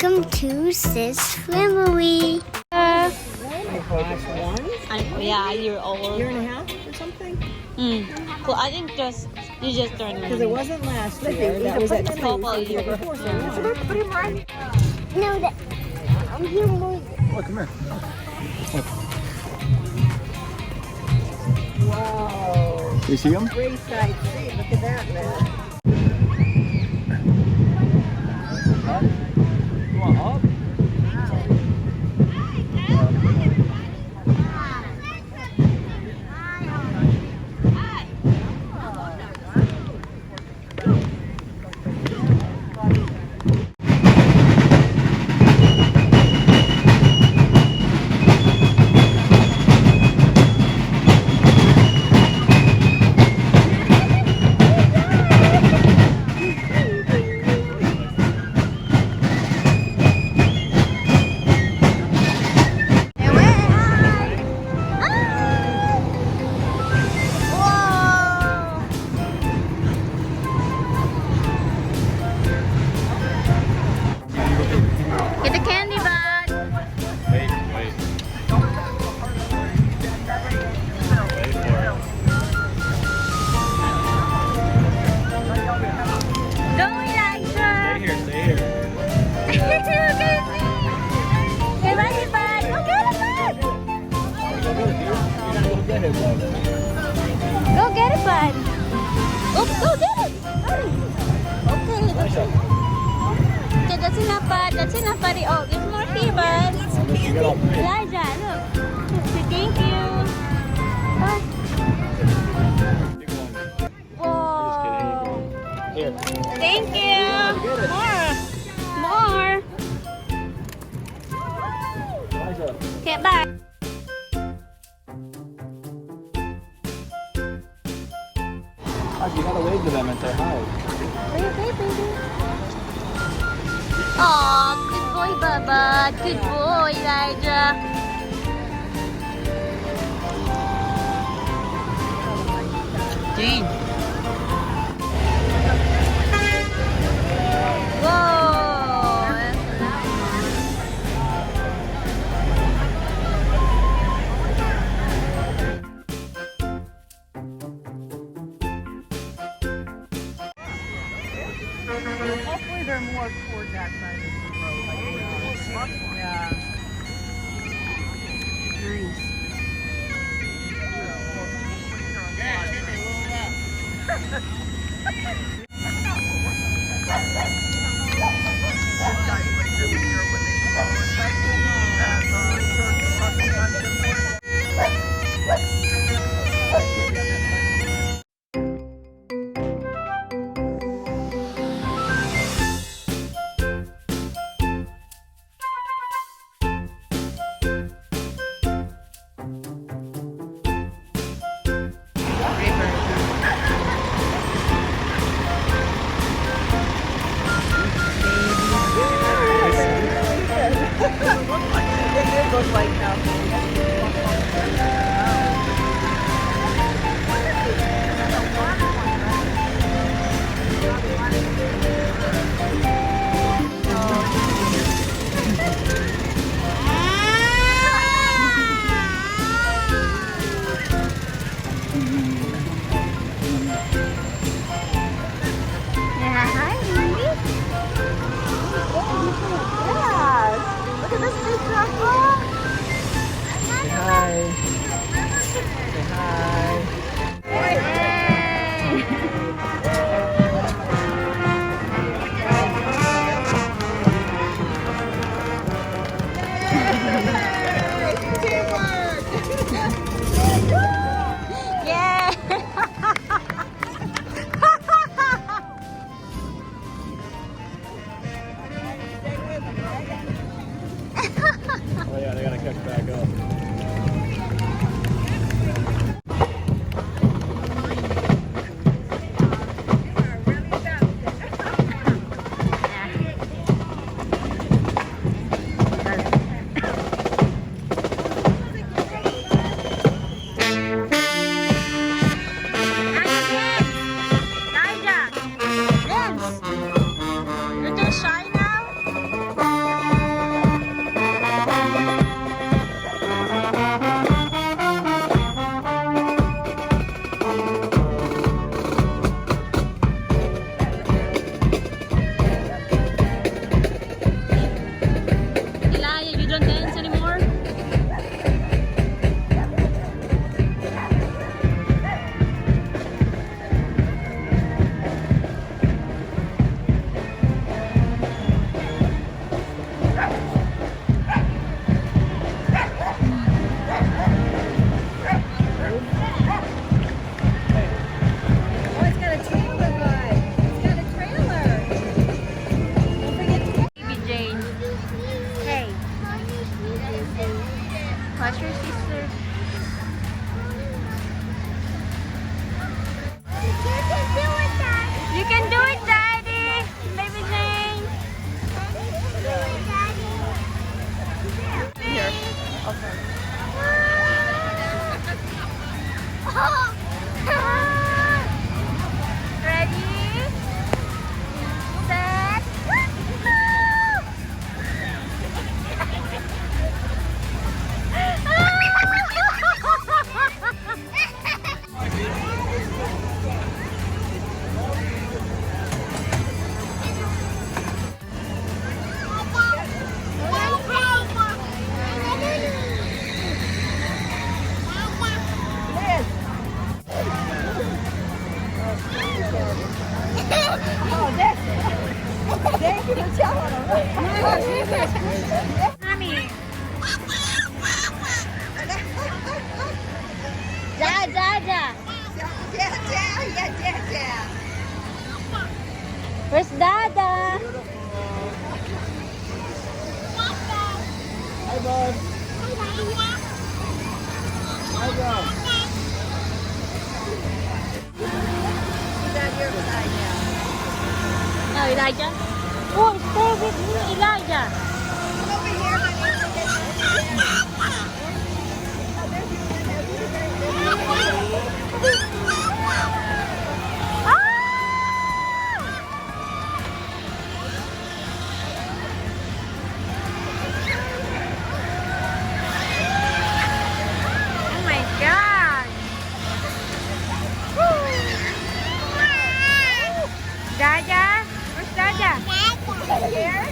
Welcome to Sis Family. Yeah, a year old. Year and a half or something? Well, I think you just turned Because it wasn't last year. That was at couple year before. No, I'm here more. Oh, come here. Wow. You see him? Great sight. Look at that, man. You want up? Get the candy bag. Wait. Go, Elijah. Stay here. Look at me. Get ready, bud. Go get it, bud. Go get it, bud. Oops, go get it. Hurry. Okay, that's enough, bud. That's enough, buddy. Oh, there's more here, bud. Elijah, look. Thank you. Bye. Whoa. Here. Thank you. More. Okay, bye. You gotta wave to them and say hi. Aw, good boy, Baba. Good boy, Elijah. Jane. Hopefully they're more toward that side of the road. Yeah. It goes like that. Look at this big truck. That's your sister. You can do it, Daddy. Baby Jane. Here. Okay. Ready? Set. Thank you for telling them. Mommy. Ja, ja, ja. Where's Dada? Hi, bud. Hi, bud. No, Elijah. Oh, stay with me, Elijah. Oh my God. Dada? Where's Dada? Here?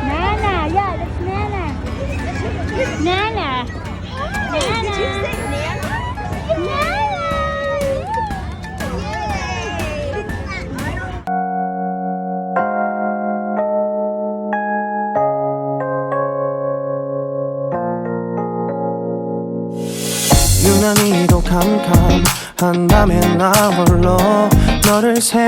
Nana, yeah, that's Nana. Nana. Nana. Did you say Nana? 유난히도 캄캄한 밤에 나 홀로 너를 새